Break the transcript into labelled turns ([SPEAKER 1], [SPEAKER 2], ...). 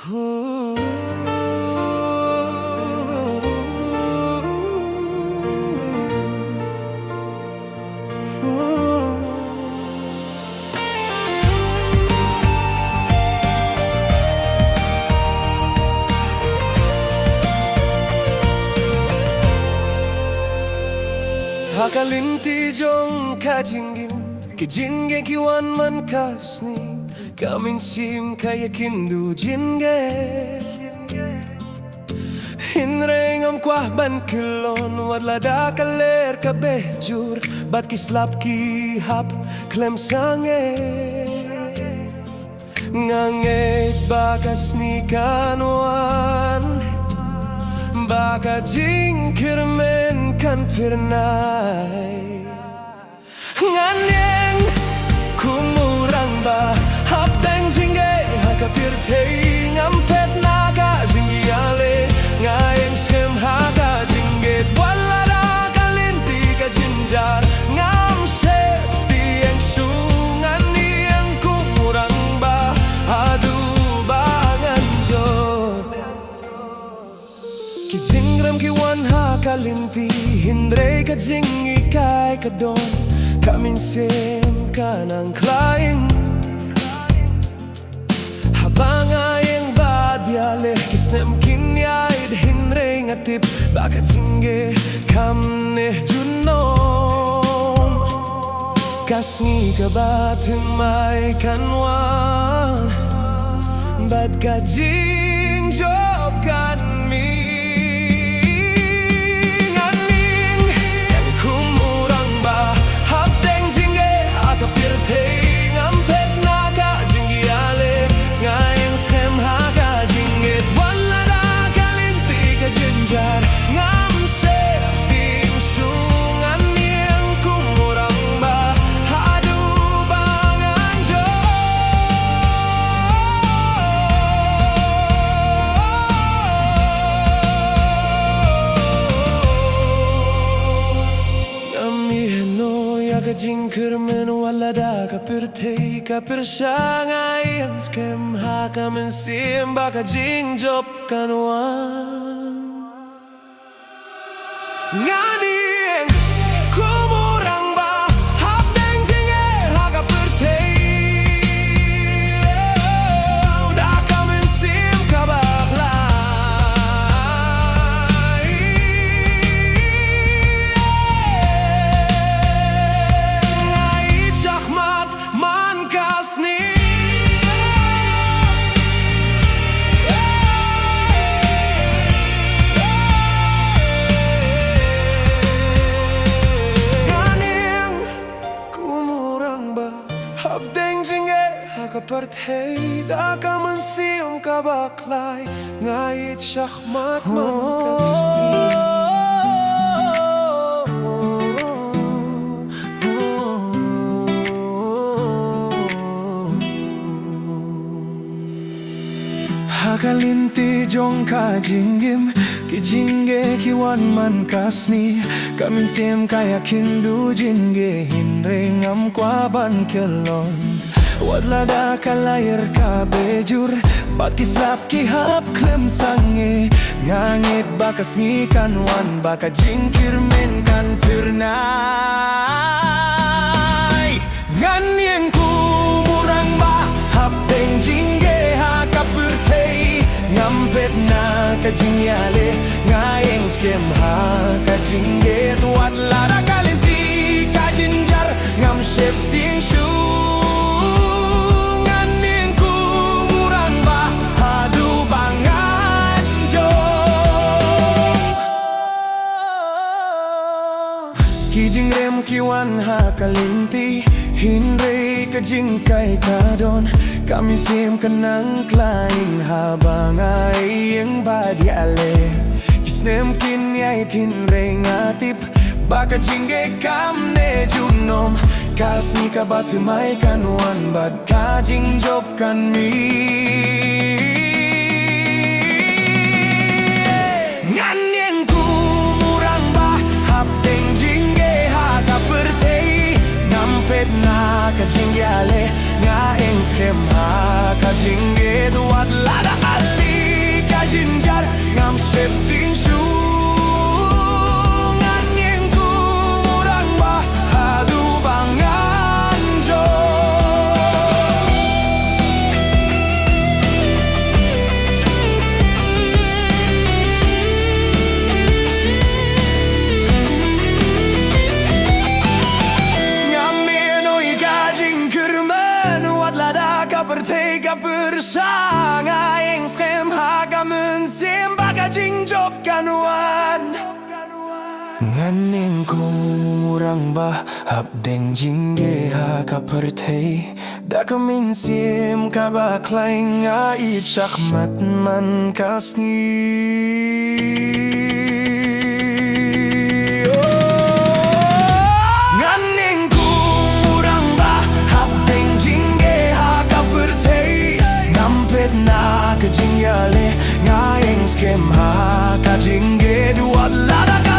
[SPEAKER 1] Hakalinti jong kajingin Kijinge kiwan man kasni Kamin sim kaya kindu jinge Hinrengam kwah ban kilon Wadlada kaler kabehjur Bat kislap ki hap klem sange Nganget bakas ni kanwan Baka jingkir men kan firnai Nganyeng kumurang ba Hapteng jingge hakapir tei Ngampet naga jinggi ale Ngayeng skem haka jingge Walada kalinti ka jinjar Ngam sep tieng sungan Yang kumurang ba Adu bangan jod Kijingram kiwan hakalinti Hindre ka jingi kai kadon Kamin sem kanang klaing Habang ayeng badyale Kisnem kinyaid hinre ngatip Baka jingge kam neh junom Kasngi ka batim may kanwan Bat ka jing job kan mi Kajingkir men walada kapirtei kapirsangai Yang skem haka men sim baka jingjop kanwan Nganing kumurang ba Hapdeng jinge haka pirtei Daka men sim kabaklai Habdeng jinge hakaparthei Daka man siyong kabaklay Ngayit syakmat man kaspi Hakalinti jong kajinggim Kijinge kiwan man kasni Kamin sim kaya kindu jinge Hinre ngam kwaban kelon Wadlada kalayar ka bejur Bat kislap kihap klem sange Ngangit bakas ngikanwan Baka jingkir men kan firnai Nganyeng kumurang ba Hapdeng jingge hakapirtei Ngampet na kajingyale Ngayeng skem hakajingge Tuat lada kalinti kajinjar Ngam sep ting syu Nganing kumurang ba Hadu bangan jo Kijingrem kiwan hakalinti Hinre kajingkay kadon Kami sim kenang klaing habang ayeng badyale Kisnem kinyay tinre ngatip Baka jingge kam ne junom Kasni ka batimay kanwan Bad ka jingjob kan mi Nganyeng kumurang ba Hapdeng jingge hakapertei Ngampet na kajingyale Ngaeng skem hakajingge Duat lada job kanuan nganing kumurang ba habdeng jingge ha kapertei da kamin sim kabaklay nga ichakmat man kasni nganing kumurang ba habdeng jingge ha kapertei ngampet na kajingyale nga ing skem ha kajingge duat lada